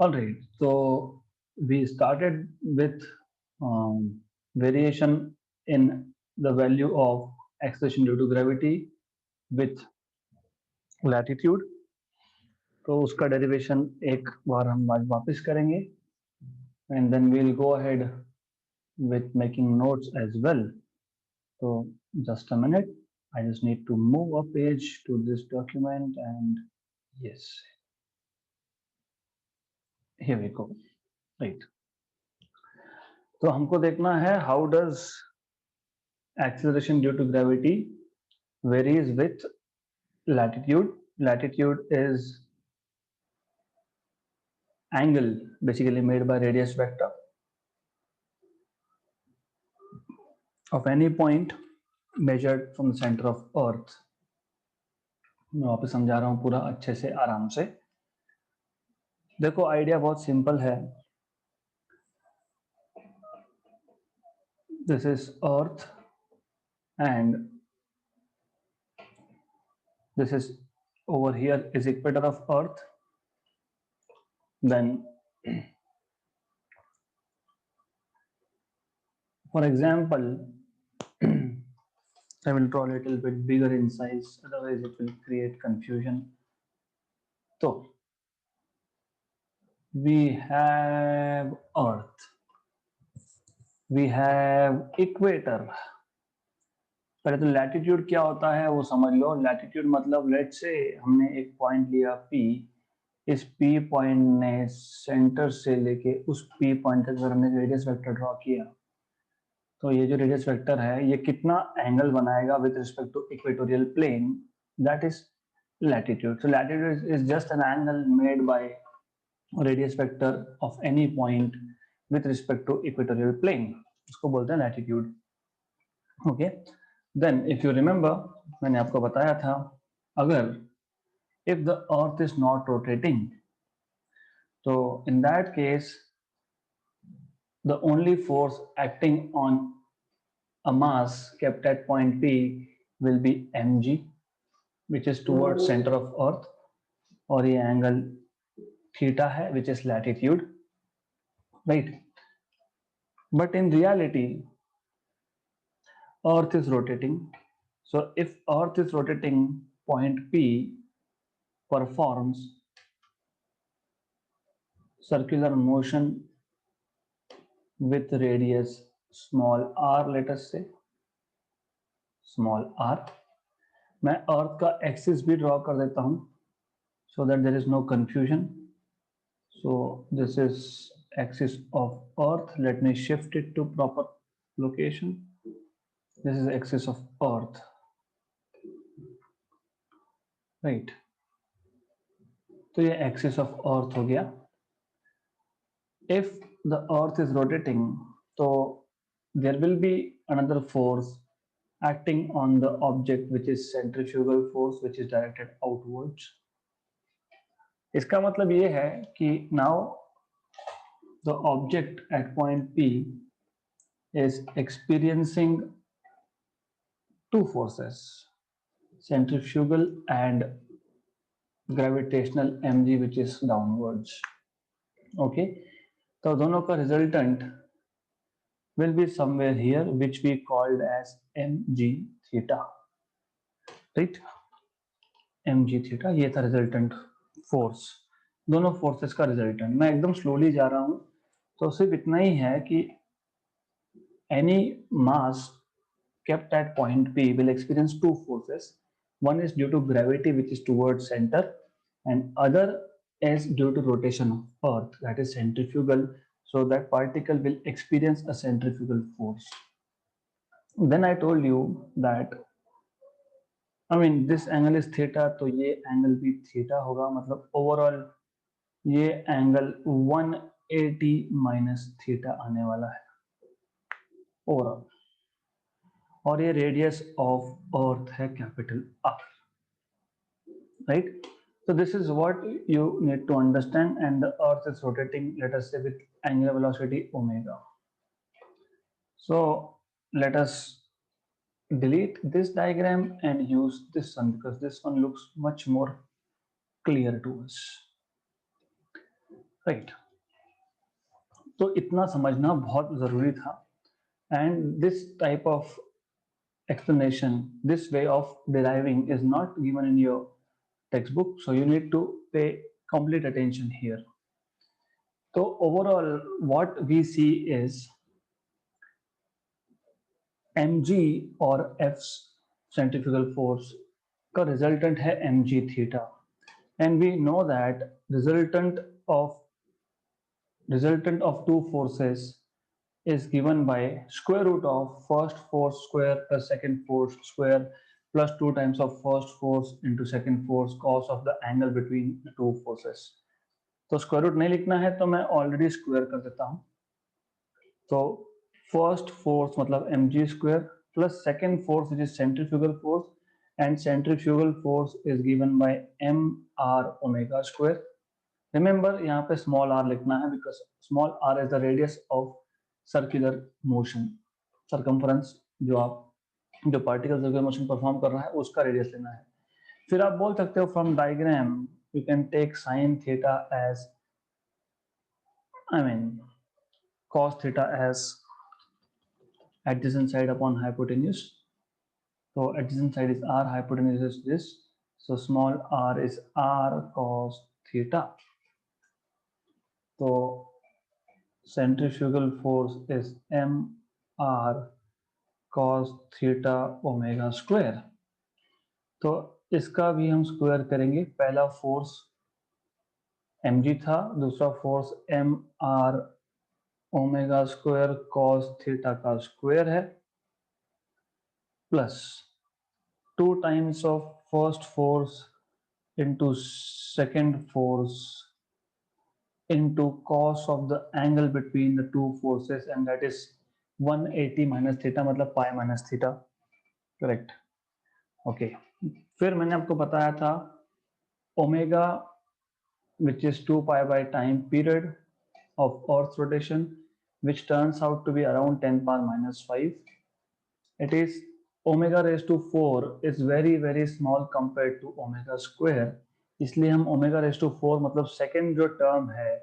All right, so we started with variation in the value of acceleration due to gravity with latitude. तो उसका derivation एक बार हम आज वापस करेंगे and then we'll go ahead with making notes as well. So just a minute, I just need to move a page to this document and yes, here we go. Right. तो हमको देखना है how does acceleration due to gravity varies with latitude. Latitude is angle basically made by radius vector of any point measured from the center of earth. मैं वापस समझा रहा हूँ पूरा अच्छे से आराम से. देखो आइडिया बहुत सिंपल है. This is earth and this is over here is equator of earth. Then for example I will draw a little bit bigger in size, otherwise it will create confusion. So we have earth, we have equator. पहले तो latitude क्या होता है वो समझ लो. Latitude मतलब let's say हमने एक पॉइंट लिया P, इस P पॉइंट ने सेंटर से लेके उस P पॉइंट तक अगर हमने रेडियस वेक्टर ड्रॉ किया तो ये जो रेडियस वेक्टर है ये कितना एंगल बनाएगा with respect to equatorial plane, that is latitude. So latitude is just an angle made by radius vector of any point with respect to equatorial plane. उसको बोलते हैं latitude. Okay. Then if you remember, मैंने आपको बताया था अगर if the earth is not rotating, so in that case the only force acting on a mass kept at point P will be mg, which is towards center of earth, और ये angle theta है which is latitude, right? But in reality earth is rotating. So if earth is rotating, point P performs circular motion with radius small r, let us say small r. मैं अर्थ का axis भी draw कर देता हूं so that there is no confusion. So this is axis of earth. Let me shift it to proper location. This is axis of earth, right? तो ये axis of earth हो गया. If the earth is rotating, so there will be another force acting on the object which is centrifugal force which is directed outwards. इसका मतलब ये है कि now the object at point P is experiencing two forces, centrifugal and gravitational mg which is downwards. Okay, तो दोनों का resultant will be somewhere here which we called as mg theta, right? mg theta ये था resultant force. दोनों forces का resultant. मैं एकदम slowly जा रहा हूं तो सिर्फ इतना ही है कि any mass kept at point P will experience two forces. One is due to gravity which is towards center and other is due to rotation of earth, that is centrifugal. So that particle will experience a centrifugal force. Then I told you that I mean this angle is theta, तो ये angle भी theta होगा, मतलब overall ये angle 180 minus theta आने वाला है overall. और ये रेडियस ऑफ अर्थ है capital R, right? So this is what you need to understand, and the earth is rotating, let us say, with angular velocity omega. So let us delete this diagram and use this one because this one looks much more clear to us. Right. तो इतना समझना बहुत जरूरी था, and this type of explanation, this way of deriving is not given in your textbook, so you need to pay complete attention here. So overall what we see is mg और F centrifugal force का resultant है mg theta, and we know that resultant of two forces is given by square root of first force square plus second force square plus 2 times of first force into second force cos of the angle between the two forces. तो square root नहीं लिखना है तो मैं already square कर देता हूं। तो फर्स्ट फोर्स मतलब mg square plus second force which is centrifugal force, and centrifugal force is given by mr omega square. Remember यहाँ पे स्मॉल r लिखना है because small r is the radius of circular motion, circumference जो particle circular motion perform कर रहा है उसका radius लेना है। फिर आप बोल सकते हो from diagram you can take sine theta as I mean cos theta as adjacent side upon hypotenuse. So adjacent side is r, hypotenuse is this. So small r is r cos theta. So centrifugal force is m r cos theta omega square. तो इसका भी हम square करेंगे। पहला force mg था, दूसरा force m r omega square cos theta का square है plus 2 times of first force into second force into cos of the angle between the two forces, and that is 180 minus theta मतलब pi minus theta, correct. Okay, फिर मैंने आपको बताया था omega which is 2 pi by time period of earth's rotation which turns out to be around 10 power minus 5. It is omega raised to 4 is very small compared to omega square, इसलिए हम omega raise to 4 मतलब second जो term है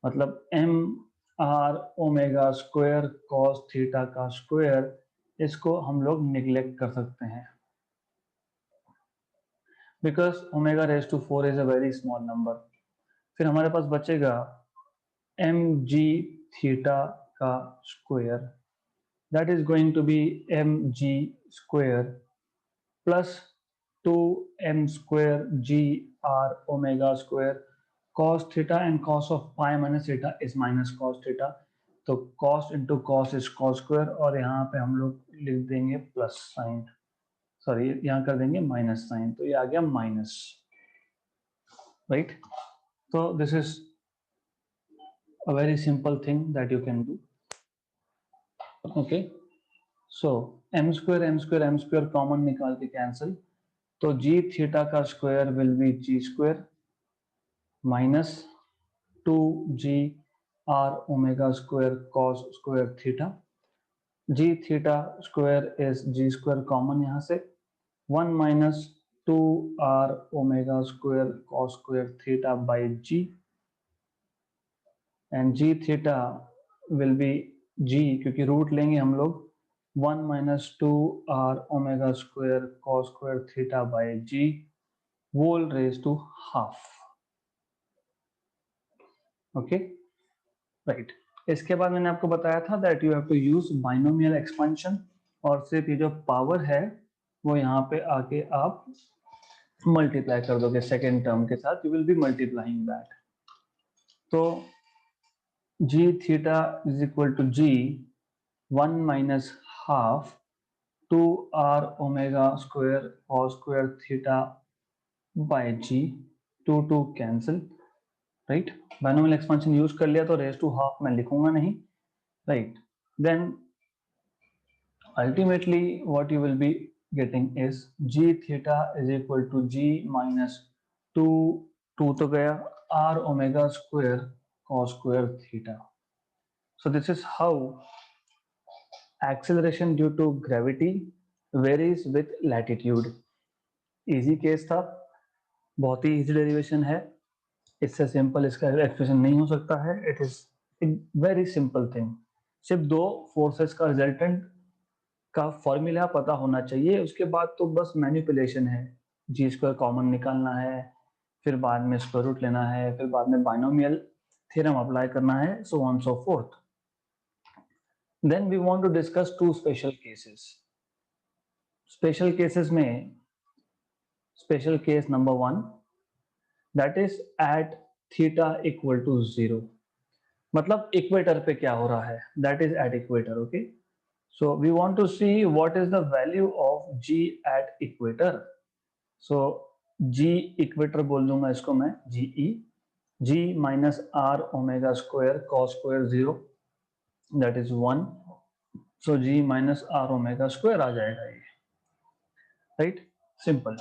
मतलब m r omega square cos theta का square, इसको हम लोग निग्लेक्ट कर सकते हैं because omega raise to 4 is a very small number. फिर हमारे पास बचेगा mg थीटा का square, that is going to be mg square plus 2m square g r omega square cos theta, and cos of pi minus theta is minus cos theta, तो cos into cos is cos square, और यहाँ पे हम लोग लिख देंगे plus sign, sorry यहाँ कर देंगे माइनस साइन, तो ये आ गया माइनस, राइट। तो this is a very simple thing that you can do. Okay, so m square common निकाल के कैंसिल, तो g थीटा का square will be g square minus 2g r omega square cos square theta, g theta square is g square common यहाँ से 1 minus 2r omega square cos square theta by g, and g theta will be g क्योंकि root लेंगे हम लोग 1 minus 2r omega square cos square theta by g whole raised to half. Okay, right. इसके बाद मैंने आपको बताया था that you have to use binomial expansion, और सिर्फ ये जो पावर है वो यहाँ पे आके आप मल्टीप्लाई कर दोगे सेकेंड टर्म के साथ, you will be multiplying that. तो g theta is equal to g 1 minus half 2r omega square cos square theta by g, 2 cancel, right. Binomial expansion use कर लिया तो रेज टू हाफ मैं लिखूंगा नहीं, right. Then ultimately what you will be getting is g theta is equal to g minus 2 तो गया r omega square cos square theta. So this is how acceleration due to gravity varies with latitude. Easy case था, बहुत ही easy derivation है, इससे simple इसका expression नहीं हो सकता है. It is very simple thing. सिर्फ दो फोर्सेस का रिजल्टेंट का फॉर्मूला पता होना चाहिए, उसके बाद तो बस मैनिपुलेशन है. जी स्क्वायर कॉमन निकालना है, फिर बाद में स्क्वायर रूट लेना है, फिर बाद में बाइनोमियल थ्योरम अप्लाई करना है, so on so forth. Then we want to discuss two special cases. Special cases में special case number 1, that is at theta equal to 0. मतलब इक्वेटर पे क्या हो रहा है, that is at equator. Okay, so we want to see what is the value of g at equator. So g equator बोल दूंगा इसको मैं g e. G minus r omega square cos square 0, that is 1. So g minus r omega square आ जाएगा ये, right. Simple.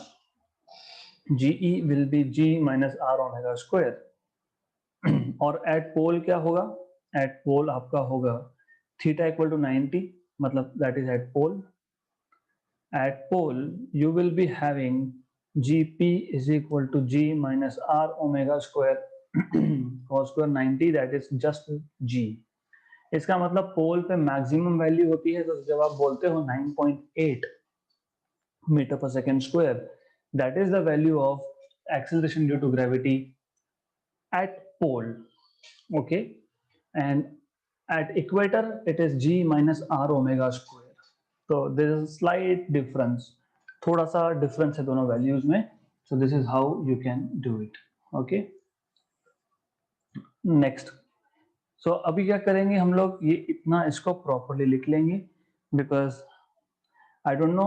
G e will be g minus r omega square. और at pole क्या होगा, एट पोल आपका होगा थीटा इक्वल टू 90, मतलब that is at pole. At pole, you will be having Gp is equal to G minus R omega square cos square 90, that is just G. इसका मतलब पोल पे maximum value होती है, तो जब आप बोलते हो 9.8 मीटर पर second square, that is the value of acceleration due to gravity at pole. Okay, and at equator it is G minus R omega square. तो there is a slight difference, थोड़ा सा डिफरेंस है दोनों values में. So this is how you can do it. Okay, next. सो अभी क्या करेंगे हम लोग, ये इतना इसको प्रॉपरली लिख लेंगे, because I don't know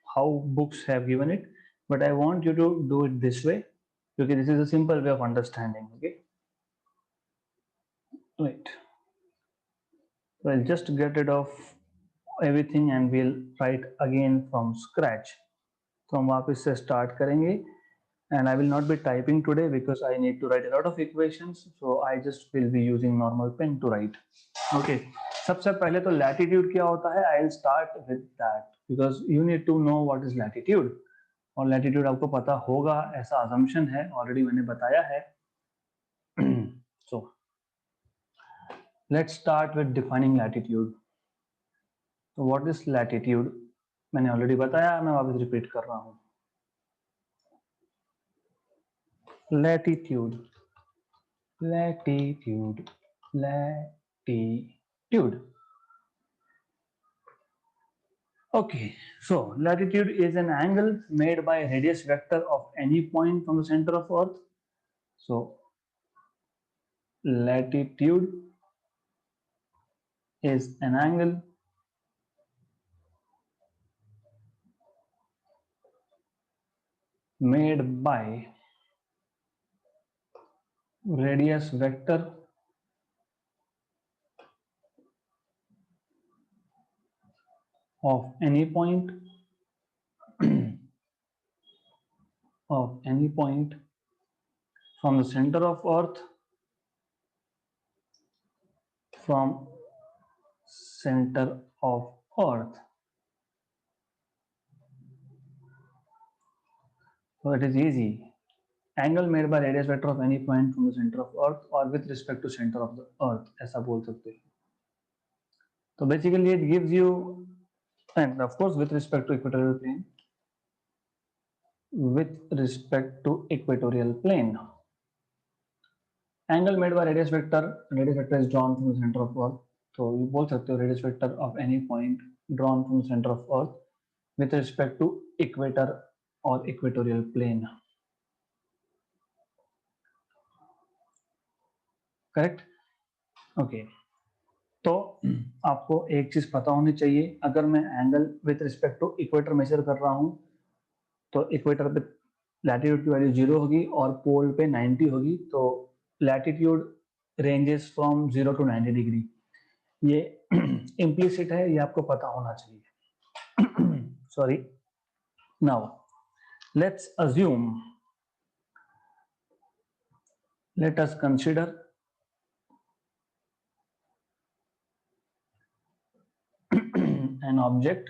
how books have given it, but I want you to do it this way, क्योंकि this is a simple way of understanding. Okay, right. So I'll just get rid of everything and we'll write again from scratch. तो हम वापस से start करेंगे, and I will not be typing today because I need to write a lot of equations, so I just will be using normal pen to write. Okay, सबसे पहले तो latitude क्या होता है, I'll start with that because you need to know what is latitude. और latitude आपको पता होगा ऐसा assumption है, already मैंने बताया है. So let's start with defining latitude. तो व्हाट इज लैटिट्यूड, मैंने ऑलरेडी बताया, मैं वापस रिपीट कर रहा हूं. Latitude, latitude, latitude. Okay, so latitude is an angle made by radius vector of any point from the center of Earth. So latitude is an angle made by radius vector of any point from the center of Earth, from center of Earth. So it is easy. Angle made by radius vector of any point from the center of Earth or with respect to center of the Earth, ऐसा बोल सकते हैं. तो basically it gives you, and of course with respect to equatorial plane, with respect to equatorial plane, angle made by radius vector is drawn from the center of Earth. तो you बोल सकते हो radius vector of any point drawn from the center of Earth with respect to equator or equatorial plane. Correct? Okay. तो आपको एक चीज पता होनी चाहिए, अगर मैं angle with respect to equator measure कर रहा हूं, तो इक्वेटर पे लैटिट्यूड की वैल्यू 0 होगी और पोल पे 90 होगी. तो latitude ranges from 0 to 90 degree. ये इम्प्लिसिट है, ये आपको पता होना चाहिए. Sorry. Now let's assume, let us consider an object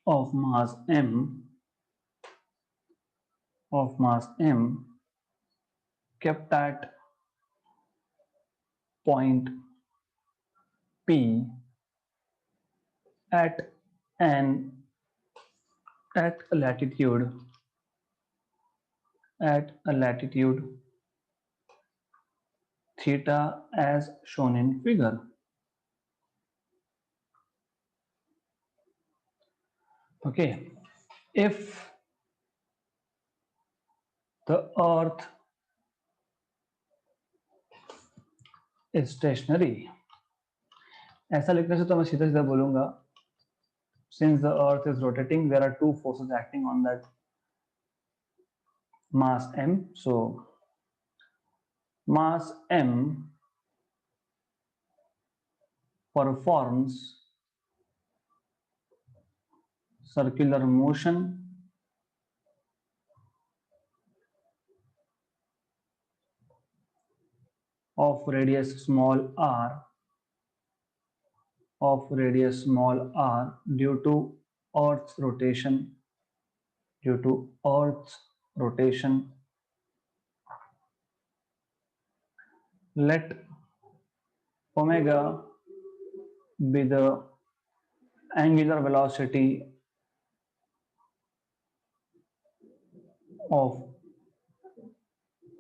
of mass m of mass m kept at point P at an at a latitude theta as shown in figure. Okay, if the earth is stationary, ऐसा लिखने से तो मैं सीधा सीधा बोलूंगा, since the earth is rotating, there are two forces acting on that mass m. So mass m performs circular motion of radius small r due to earth's rotation. Let omega be the angular velocity of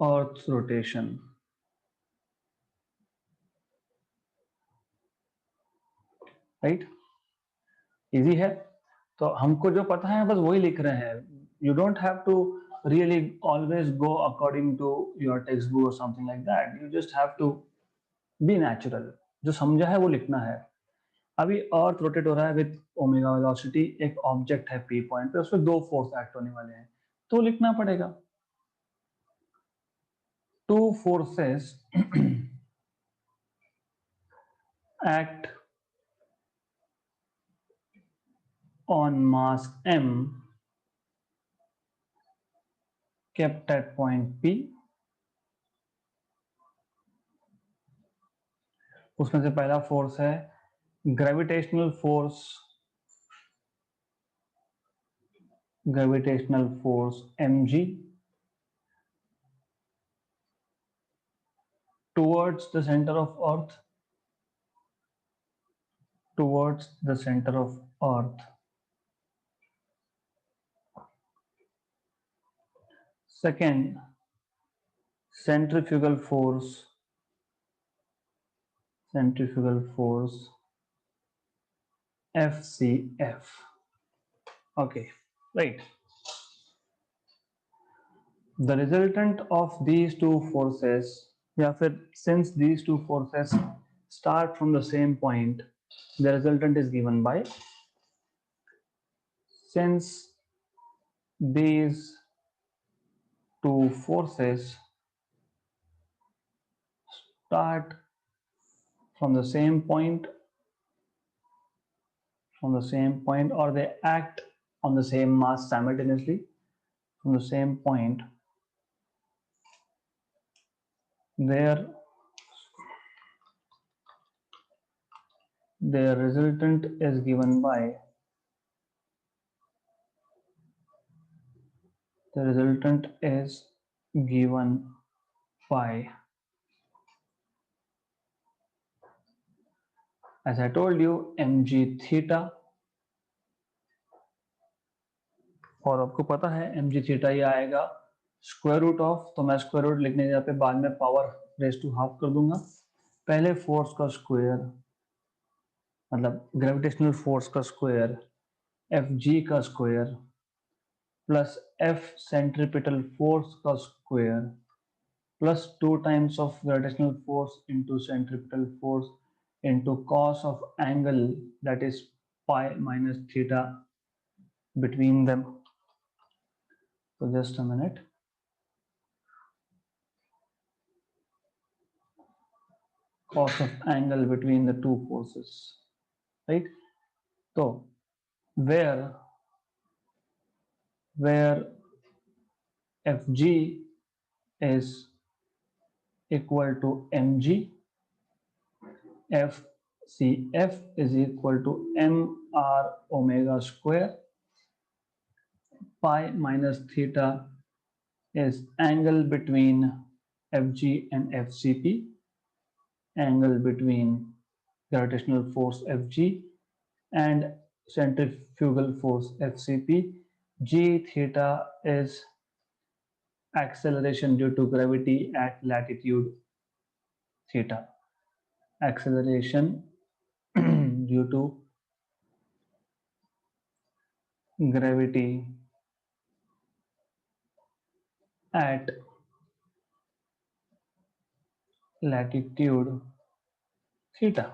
earth's rotation. Right, easy है। तो हमको जो पता है बस वही लिख रहे हैं। You don't have to really always go according to your textbook or something like that. You just have to be natural. जो समझा है वो लिखना है। अभी अर्थ रोटेट हो रहा है विद ओमेगा वेलोसिटी, एक ऑब्जेक्ट है पी पॉइंट पे, उसमें दो फोर्स एक्ट होने वाले हैं, तो लिखना पड़ेगा two forces act on mass m kept at point P. उसमें से पहला फोर्स है gravitational force mg towards the center of earth. Second, centrifugal force FCF. Okay, right. The resultant of these two forces, या फिर since these two forces start from the same point, the resultant is given by, since these two forces start from the same point or they act on the same mass simultaneously from the same point, their resultant is given by as I told you mg theta, और आपको पता है mg theta ये आएगा square root of, तो मैं square root लिखने यहाँ पे बाद में पावर रेज टू हाफ कर दूंगा। पहले फोर्स का स्क्वायर मतलब ग्रेविटेशनल फोर्स का स्क्वायर Fg का square plus F centripetal force का square plus 2 times of gravitational force into centripetal force into cos of angle, that is pi minus theta between them. So just a minute. Cos of angle between the two forces, right? So where Fg is equal to mg, FCF is equal to mr omega square pi minus theta is angle between Fg and Fcp, angle between gravitational force Fg and centrifugal force Fcp. G theta is acceleration due to gravity at latitude theta. Acceleration due to gravity at latitude theta.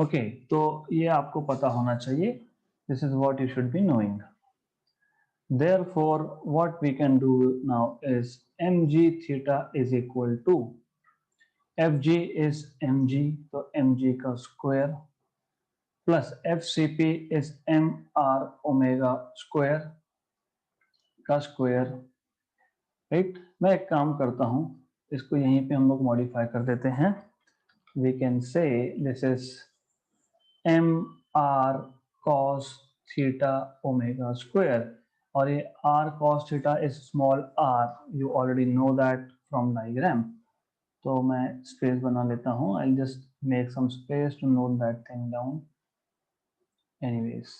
Okay तो ये आपको पता होना चाहिए. This is what you should be knowing. Therefore, what we can do now is mg theta is equal to fg is mg, तो mg का square plus fcp is mr omega square का square. Right, मैं एक काम करता हूं, इसको यहीं पे हम लोग मॉडिफाई कर देते हैं. We can say this is mr cos theta omega square, और ये r cos theta is small r. You already know that from diagram. तो मैं स्पेस बना लेता हूँ. I'll just make some space to note that thing down. Anyways,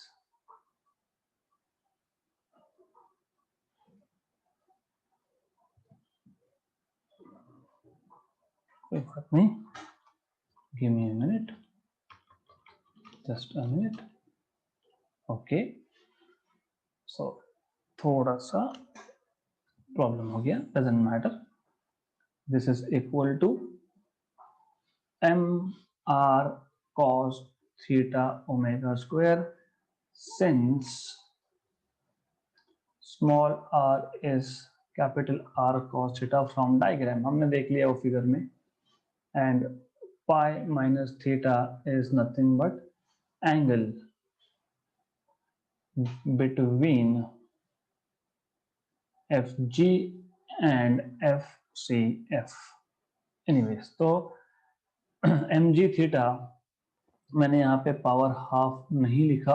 कोई बात नहीं. Give me a minute. Just a minute. Okay. So थोड़ा सा प्रॉब्लम हो गया. Doesn't matter. This is equal to mr cos theta omega square, since small r is capital R cos theta from diagram. हमने देख लिया वो figure में. And pi minus theta is nothing but angle between fg and fcf. Anyways, तो mg theta मैंने यहाँ पे power half नहीं लिखा,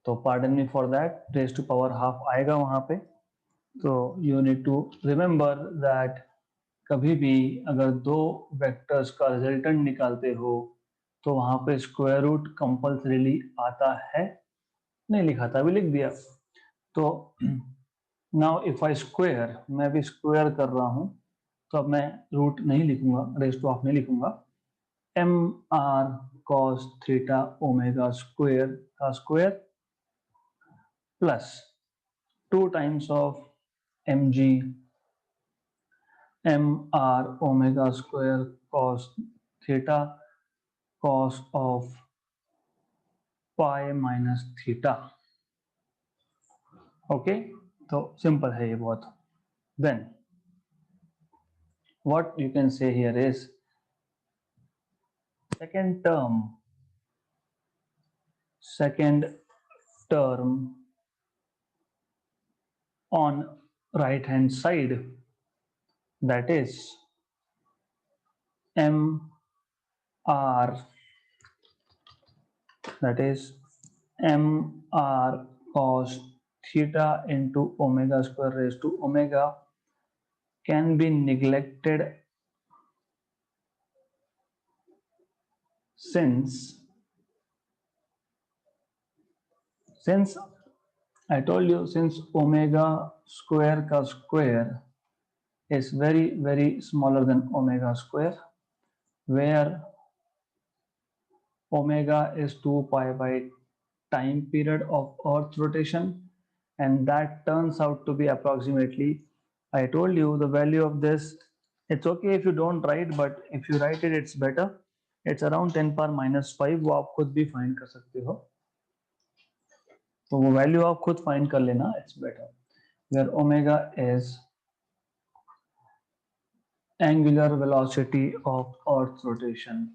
तो pardon me for that. Raise to power half आएगा वहां पे. तो you need to remember that कभी भी अगर दो वेक्टर्स का रिजल्टेंट निकालते हो तो वहां पे स्क्वायर रूट कंपल्सरीली आता है. नहीं लिखा था, अभी लिख दिया. तो नाउ इफ आई स्क्वायर, मैं भी स्क्वायर कर रहा हूं, तो अब मैं रूट नहीं लिखूंगा, रेज टू हाफ नहीं लिखूंगा. M R cos theta omega square का square plus 2 times of mg mr omega square cos theta cos of pi minus theta. Okay, तो सिंपल है ये बहुत. Then what you can say here is second term on right hand side, that is mr, that is mr cos theta into omega square raised to omega, can be neglected since I told you, since omega square का square is very smaller than omega square, where omega is 2 pi by time period of earth rotation, and that turns out to be approximately, I told you the value of this. It's okay if you don't write, but if you write it, it's better. It's around 10 power minus 5. वो आप खुद भी find कर सकते हो, तो वो value आप खुद फाइंड कर लेना. It's better. Where omega is angular velocity of earth rotation,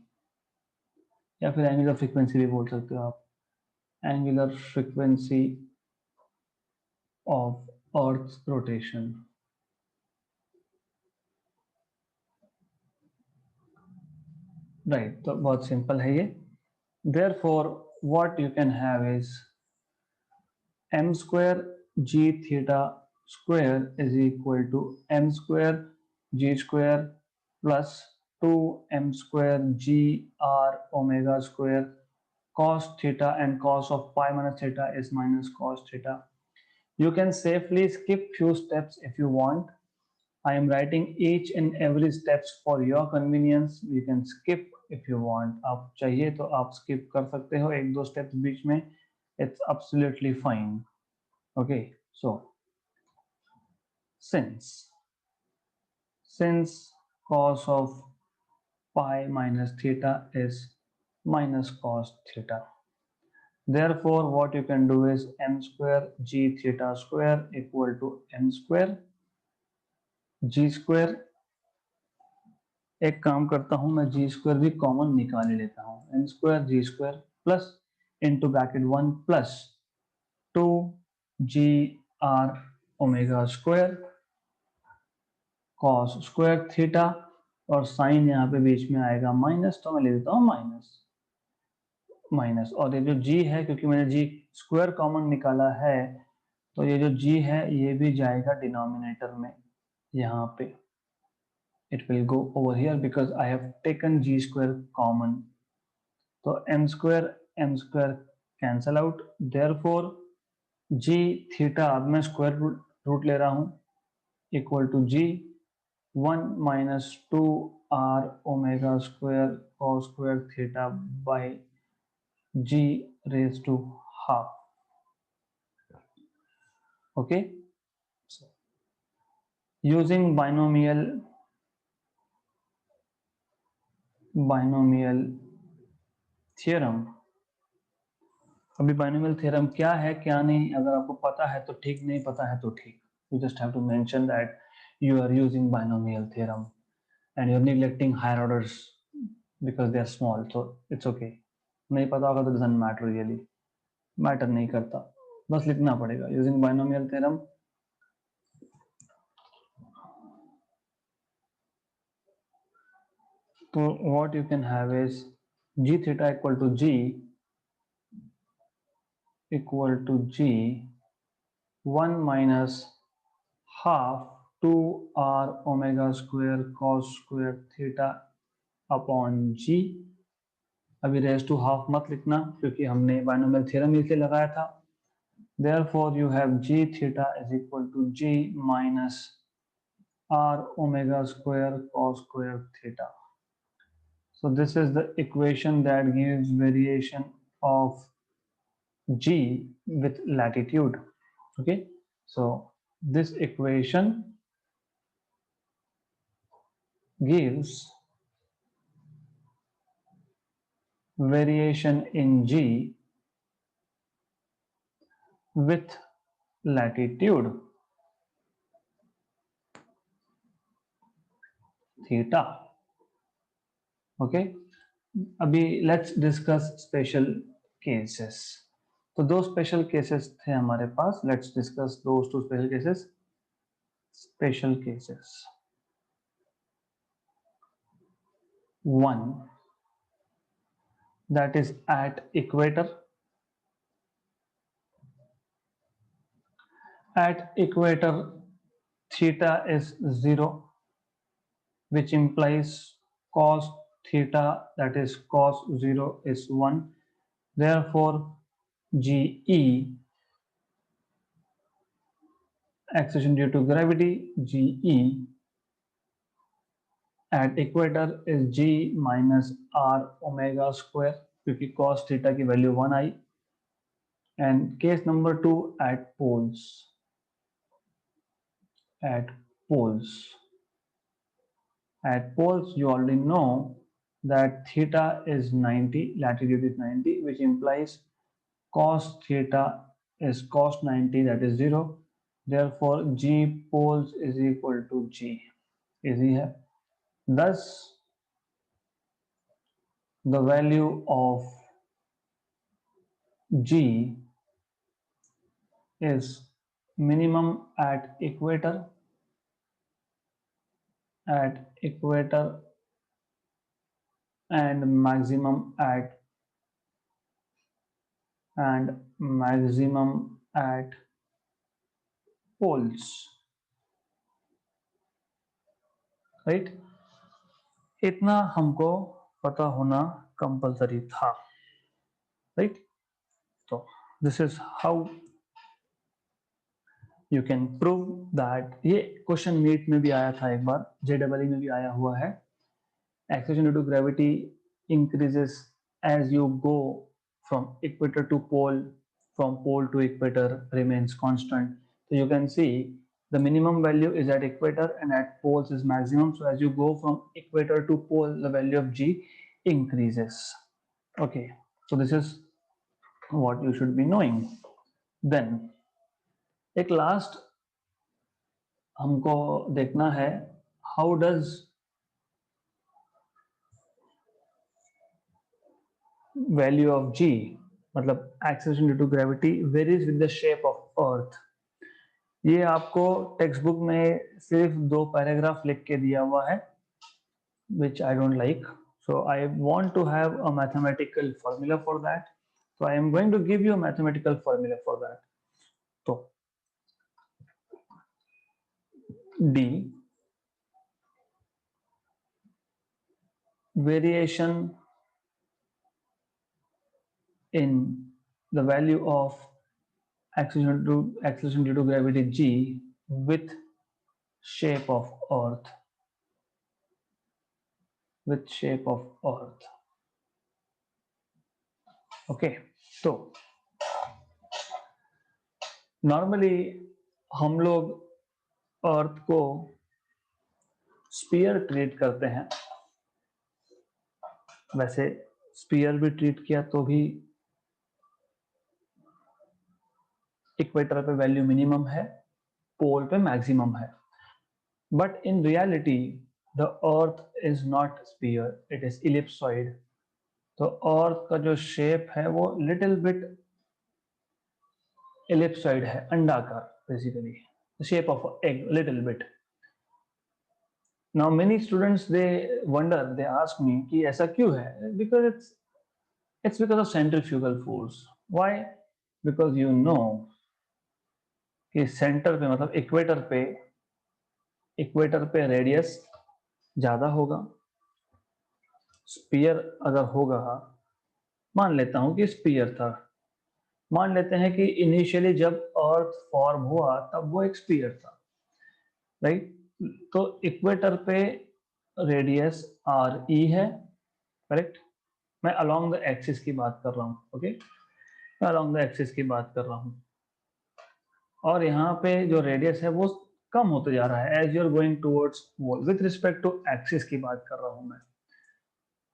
या फिर एंगुलर फ्रीक्वेंसी भी बोल सकते हो आप. Angular frequency of earth rotation. Right, तो बहुत सिंपल है ये. Therefore what you can have is m square g theta square is equal to m square g square plus 2m square g r omega square cos theta, and cos of pi minus theta is minus cos theta. You can safely skip few steps if you want. I am writing each and every steps for your convenience. You can skip if you want. आप चाहिए तो आप skip कर सकते हो एक दो steps बीच में. It's absolutely fine. Okay, so since cos of pi minus theta is minus cos theta, therefore what you can do is m square g theta square equal to m square g square. एक काम करता हूं, मैं जी square भी common निकाल लेता हूं. N square G square plus into bracket 1 plus 2 G R omega square cos square theta, और साइन यहाँ पे बीच में आएगा माइनस, तो मैं ले देता हूँ माइनस माइनस. और ये जो जी है, क्योंकि मैंने जी स्क्वायर कॉमन निकाला है, तो ये जो जी है ये भी जाएगा डिनोमिनेटर में. यहाँ पे it will go over here because I have taken g square common. तो m square cancel out. Therefore g theta, अब मैं स्क्वायर रूट ले रहा हूं, equal to g 1 minus 2 r omega square cos square theta by g raised to half. Okay, so using binomial theorem. अभी binomial theorem क्या है क्या नहीं, अगर आपको पता है तो ठीक, नहीं पता है तो ठीक. You just have to mention that you are using binomial theorem and you're neglecting higher orders because they are small, so it's okay. नहीं पता होगा तो doesn't matter really, मैटर नहीं करता, बस लिखना पड़ेगा using binomial theorem. तो what you can have is g theta equal to g 1 minus half 2r omega square cos square theta upon g. अभी रेज टू हाफ मत लिखना क्योंकि हमने बाइनोमियल थ्योरम इसलिए लगाया था. therefore you have g theta is equal to g minus r omega square cos square theta. So this is the equation that gives variation of g with latitude. Okay, so this equation gives variation in g with latitude theta. Okay, अभी let's discuss special cases. तो दो special cases थे हमारे पास. Let's discuss those two special cases. Special cases. One, that is at equator. At equator, theta is 0, which implies cos theta, that is cos 0, is 1. Therefore GE, acceleration due to gravity, GE at equator is g minus r omega square, क्योंकि cos theta की value 1 I. And case number 2, at poles. At poles. At poles, you already know that theta is 90, latitude is 90, which implies cos theta is cos 90, that is 0. Therefore g poles is equal to g. Easy है. Thus the value of g is minimum at equator and maximum at poles, right? इतना हमको पता होना compulsory था, right? तो this is how you can prove that. ये question NEET में भी आया था एक बार, JEE में भी आया हुआ है. Acceleration due to gravity increases as you go from equator to pole, from pole to equator remains constant. So you can see the minimum value is at equator and at poles is maximum. So as you go from equator to pole, the value of G increases. Okay, so this is what you should be knowing. Then एक last हमको देखना है, how does value of G, मतलब acceleration due to gravity, varies with the shape of earth. ये आपको text book में सिर्फ 2 paragraph लिख के दिया हुआ है, which I don't like. So I want to have a mathematical formula for that. So I am going to give you a mathematical formula for that. So D variation in the value of acceleration due to gravity G with shape of earth, with shape of earth. Okay, तो normally हम लोग अर्थ को spear treat करते हैं. वैसे spear भी treat किया तो भी इक्वेटर पे वैल्यू मिनिमम है, पोल पे मैक्सिमम है. But in reality the earth is not sphere, it is ellipsoid. तो अर्थ का जो शेप है वो लिटिल बिट इलिप्सॉइड है, अंडाकार basically, shape of egg little bit. Now many students they wonder, they ask me कि ऐसा क्यों है? Because it's because of centrifugal force. Why? Because you know कि सेंटर पे, मतलब इक्वेटर पे रेडियस ज्यादा होगा. स्पीयर अगर होगा, मान लेता हूं कि स्पीयर था, मान लेते हैं कि इनिशियली जब अर्थ फॉर्म हुआ तब वो एक स्पीयर था, राइट? तो इक्वेटर पे रेडियस आर ई है, करेक्ट? मैं अलोंग द एक्सिस की बात कर रहा हूं, ओके? मैं अलोंग द एक्सिस की बात कर रहा हूं, और यहाँ पे जो रेडियस है वो कम होते जा रहा है as you are going towards pole. With respect to axis की बात कर रहा हूं मैं.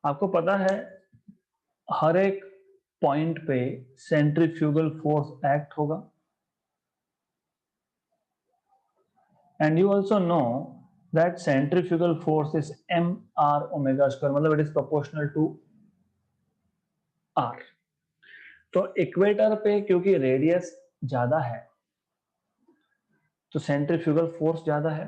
आपको पता है हर एक पॉइंट पे सेंट्रीफ्यूगल फोर्स एक्ट होगा, and you also know that centrifugal force is m r omega square, मतलब it is proportional to r. तो इक्वेटर पे क्योंकि रेडियस ज्यादा है तो सेंट्रीफ्यूगल फोर्स ज्यादा है.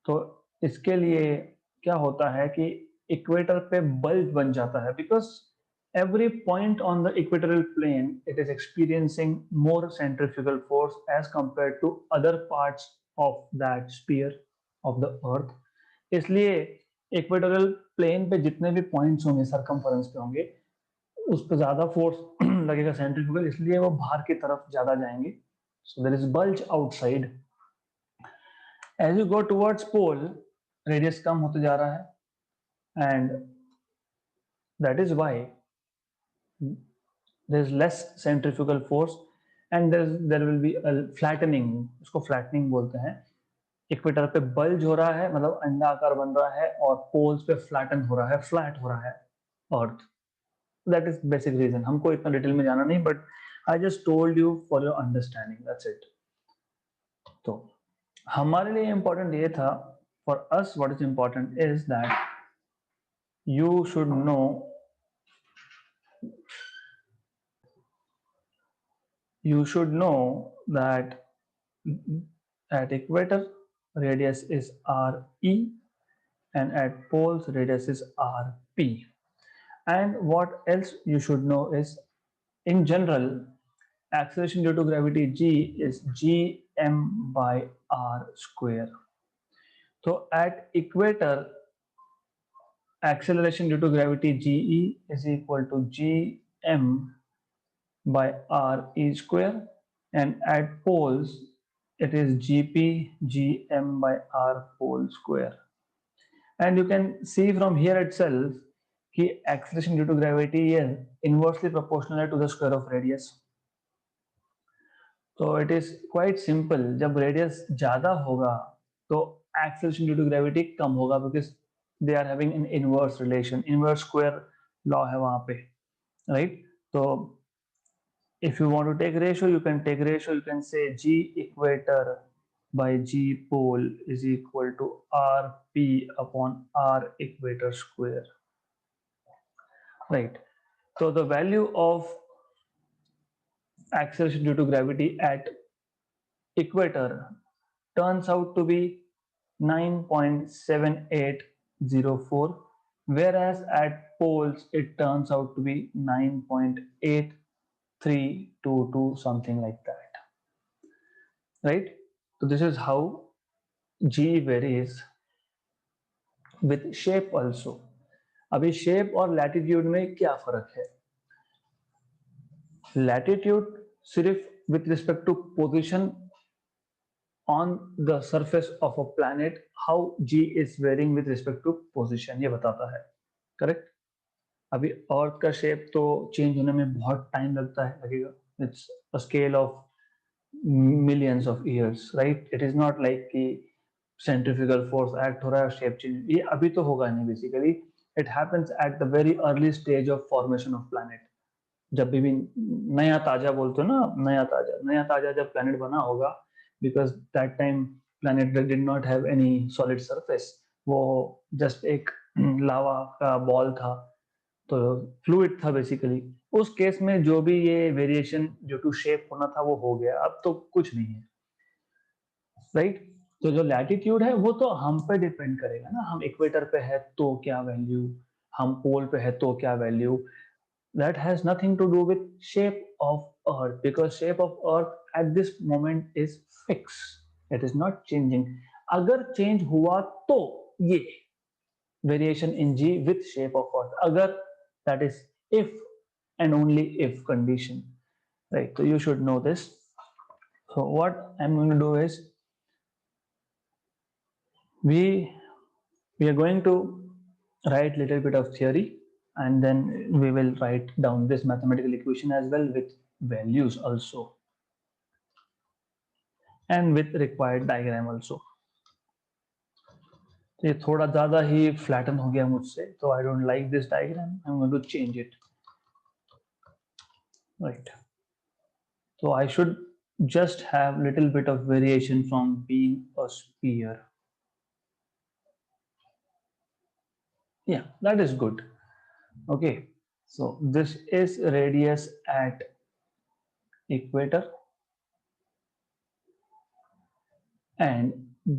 तो इसके लिए क्या होता है कि इक्वेटर पे बल्ज बन जाता है, because every point on the equatorial plane it is experiencing more centrifugal force as compared to other parts of that sphere of the earth. इसलिए इक्वेटोरियल प्लेन पे जितने भी पॉइंट्स होंगे सरकमफरेंस पे होंगे उस पर ज्यादा फोर्स लगेगा सेंट्रीफ्यूगल, इसलिए वो बाहर की तरफ ज्यादा जाएंगे. So there is bulge outside. As you go towards pole radius कम होते जा रहा है, and that is why there is less centrifugal force and there will be a flattening. उसको flattening बोलते हैं. इक्वेटर पे बल्ज हो रहा है, मतलब अंडाकार बन रहा है, और पोल्स पे फ्लैटन हो रहा है, फ्लैट हो रहा है earth. That is basic reason. हमको इतना डिटेल में जाना नहीं, but I just told you for your understanding, that's it. तो हमारे लिए इंपॉर्टेंट ये था, for us what is important is that you should know that at equator radius is RE and at poles radius is RP. And what else you should know is, in general, acceleration due to gravity G is gm by r square. So at equator, acceleration due to gravity Ge is equal to gm by r e square, and at poles it is gp gm by r whole square. And you can see from here itself कि acceleration due to gravity is inversely proportional to the square of radius. So it is quite simple. जब radius ज़्यादा होगा तो acceleration due to gravity कम होगा, because they are having an inverse relation, inverse square law है वहाँ पे, right? So if you want to take ratio, you can take ratio. You can say G equator by G pole is equal to RP upon R equator square, right? So the value of acceleration due to gravity at equator turns out to be 9.7804, whereas at poles it turns out to be 9.8322, something like that, right? So this is how G varies with shape also. अभी shape और latitude में क्या फर्क है? Latitude सिर्फ with respect to position on the surface of a planet, how G is varying with respect to position, ये बताता है, correct? अभी अर्थ का शेप तो चेंज होने में बहुत टाइम लगता है, लगेगा. It's a scale of millions of years, right? It is not like कि सेंट्रीफ्यूगल फोर्स एक्ट हो रहा है, शेप चेंज, ये अभी तो होगा नहीं. Basically it happens at the very early stage of formation of planet. जब भी नया ताजा बोलते हो ना, नया ताजा जब प्लैनेट बना होगा, because that time planet did not have any solid surface, वो जस्ट एक लावा का बॉल था, तो फ्लूइड था बेसिकली. उस केस में जो भी ये वेरिएशन ड्यू टू शेप होना था वो हो गया, अब तो कुछ नहीं है, राइट? तो जो लैटिट्यूड है वो तो हम पे डिपेंड करेगा ना, हम इक्वेटर पे है तो क्या वैल्यू, हम पोल पे है तो क्या value. That has nothing to do with shape of earth, because shape of earth at this moment is fix, it is not changing. अगर चेंज हुआ तो ये variation in G with shape of earth, agar, that is if and only if condition, right? So you should know this. So what I'm going to do is we are going to write little bit of theory, and then we will write down this mathematical equation as well with values also, and with required diagram also. तो ये थोड़ा ज़्यादा ही flatten हो गया मुझसे, तो I don't like this diagram, I am going to change it, right? So I should just have little bit of variation from being a sphere. Yeah, that is good. Okay, so this is radius at equator, and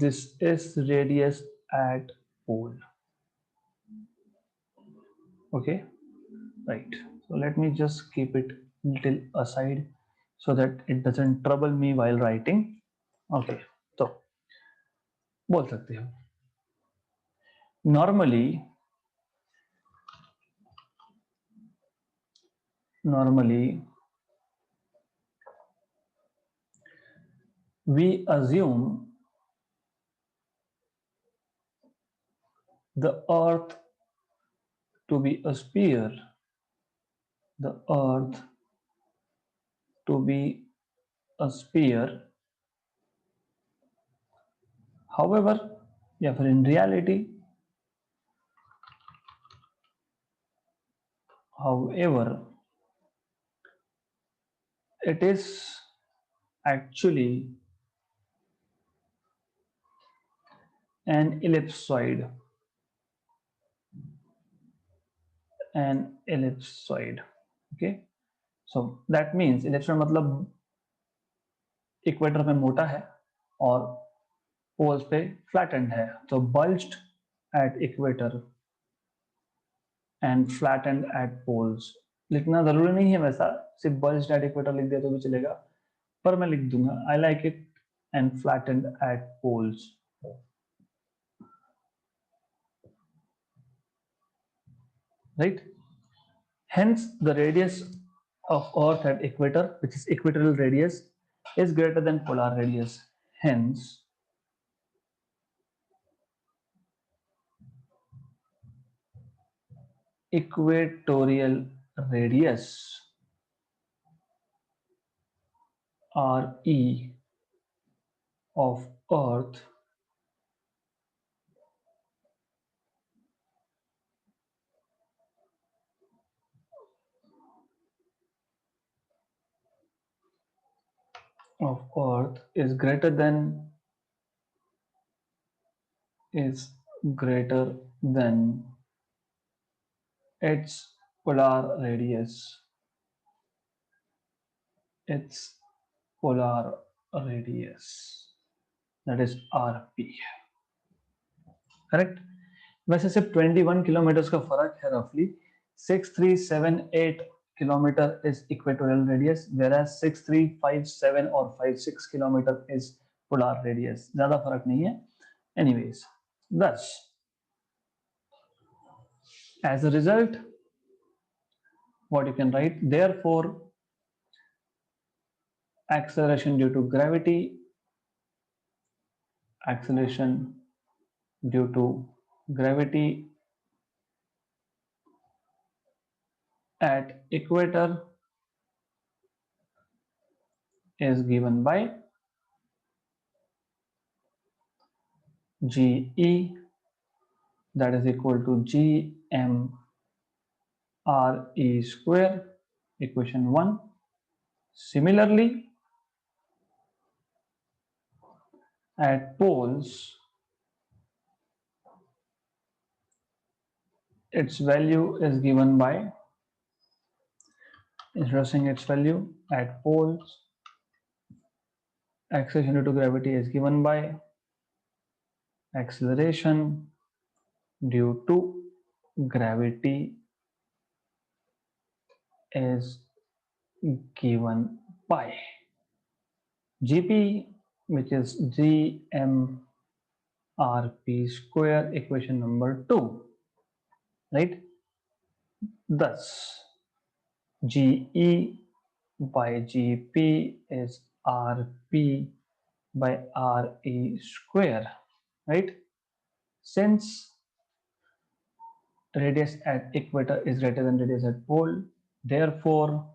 this is radius at pole. Okay, right. So let me just keep it little aside so that it doesn't trouble me while writing. Okay, so बोल सकते हो normally we assume the earth to be a sphere, the earth to be a sphere. However, yeah, but in reality, however, it is actually an ellipsoid. An ellipsoid. Okay, so that means ellipsoid मतलब equator पे मोटा है और poles पे flattened है, तो bulged at equator and flattened at poles. लिखना जरूरी नहीं है वैसा, सिर्फ बल्ज एट इक्वेटर लिख दिया तो भी चलेगा, पर मैं लिख दूंगा I like it and flattened at poles. Right? Hence, the radius of Earth at equator, which is equatorial radius, is greater than polar radius. Hence, equatorial radius RE of Earth is greater than its polar radius. Its polar radius, that is RP. Correct. वैसे सिर्फ 21 किलोमीटर का फर्क है रफली. 6378 kilometre is equatorial radius, where 6357 और 56 kilometre is polar radius. ज्यादा फर्क नहीं है. Anyways, thus as a result, what you can write, therefore acceleration due to gravity, acceleration due to gravity at equator is given by GE, that is equal to GM RE square, equation 1. Similarly, at poles, its value is given by, introducing its value at poles, acceleration due to gravity is given by acceleration due to gravity is given by GP, which is GMRP square, equation number 2, right? Thus, GE by GP is RP by RE square, right? Since radius at equator is greater than radius at pole, therefore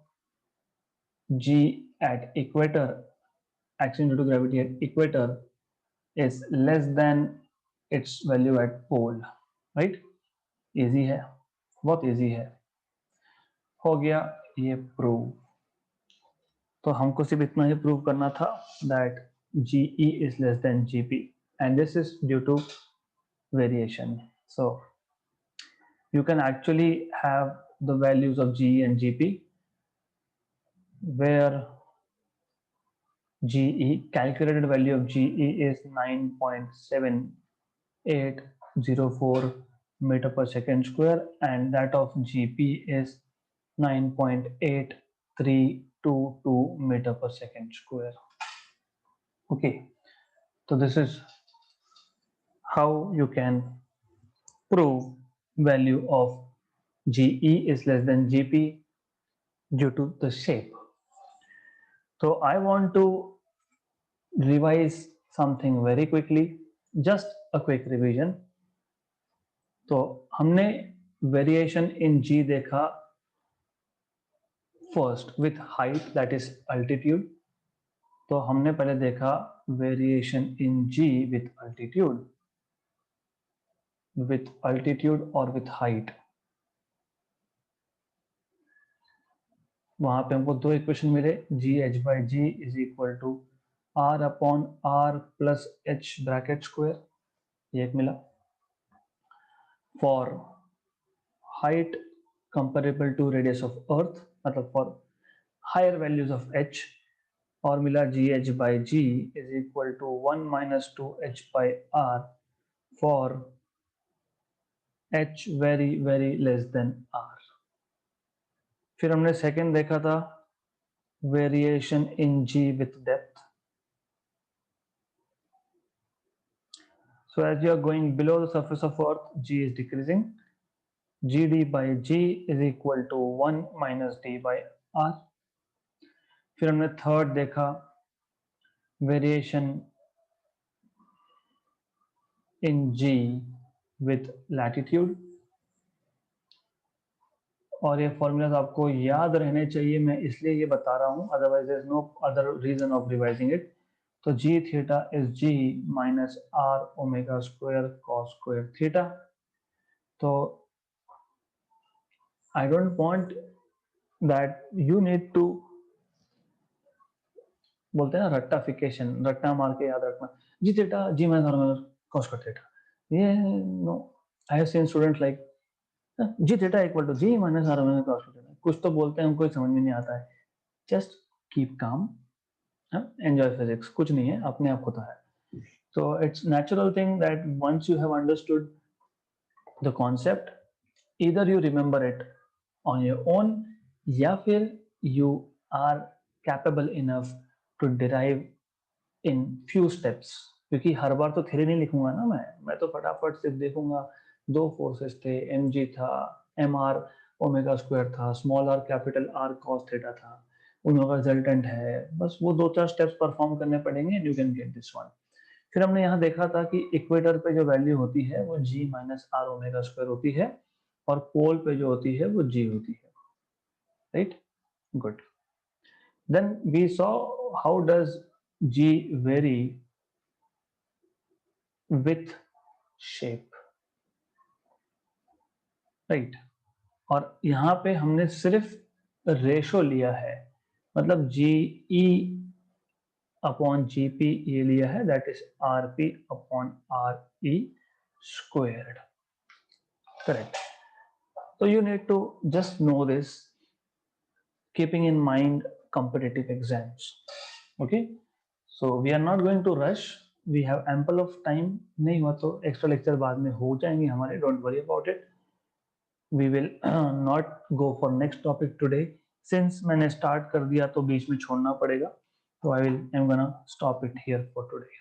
G at equator, action due to gravity at equator, is less than its value at pole, right? Easy है, बहुत easy है. हो गया ये prove. तो हमको सिर्फ इतना ही प्रूव करना था that GE is less than GP, and this is due to variation. So you can actually have the values of GE and GP, where GE, calculated value of GE is 9.7804 meter per second square, and that of GP is 9.8322 meter per second square. Okay, so this is how you can prove value of GE is less than GP due to the shape. So I want to revise something very quickly, just a quick revision. तो हमने variation in G देखा first with height, that is altitude. तो हमने पहले देखा variation in G with altitude or with height. वहां पे हमको दो इक्वेशन मिले, GH/G is equal to R upon R plus H bracket square, ये एक मिला. For height comparable to radius of earth, मतलब for higher values of H, और मिला GH/G is equal to 1 minus 2H by R for H very less than R. फिर हमने second देखा था variation in G with depth. So as you are going below the surface of Earth, G is decreasing. GD by G is equal to 1 minus D by R. फिर हमने third देखा variation in G with latitude. और ये formulas आपको याद रहने चाहिए, मैं इसलिए ये बता रहा हूँ, otherwise there is no other reason of revising it. तो g theta is g minus r omega square cos square theta. तो I don't want that you need to, बोलते हैं ना रट्टाफिकेशन, रट्टा मार के याद रखना, g theta g minus r omega cos square theta. ये no, I have seen student like g theta equal to g minus r omega cos square theta. कुछ तो बोलते हैं, हमको समझ में नहीं आता है. Just keep calm, enjoy physics, कुछ नहीं है, अपने आप होता है. So it's natural thing that once you have understood the concept, either you remember it on your own या फिर you are capable enough to derive in few steps. क्योंकि हर बार तो थ्योरी नहीं लिखूंगा ना, मैं तो फटाफट सिर्फ देखूंगा दो फोर्सेस थे, एम जी था, एम आर ओमेगा स्क्वायर था, small are capital R cos theta था, उनका रिजल्टेंट है, बस वो दो चार स्टेप्स परफॉर्म करने पड़ेंगे and you can get this one. फिर हमने यहाँ देखा था कि इक्वेटर पे जो वैल्यू होती है वो जी माइनस आर ओमेगा स्क्वायर होती है, और पोल पे जो होती है वो जी होती है. Right, good. Then we saw how does G vary with shape. Right, और यहाँ पे हमने सिर्फ रेशो लिया है, मतलब जी ई अपॉन जी पी ये लिया है, that is R P upon R E squared. Correct. So you need to just know this, keeping in mind competitive exams. Okay, so we are not going to rush, we have ample of time. नहीं हुआ तो extra lecture बाद में हो जाएंगे हमारे, don't worry about it. We will not go for next topic today, since मैंने start कर दिया तो बीच में छोड़ना पड़ेगा, so I'm gonna stop it here for today.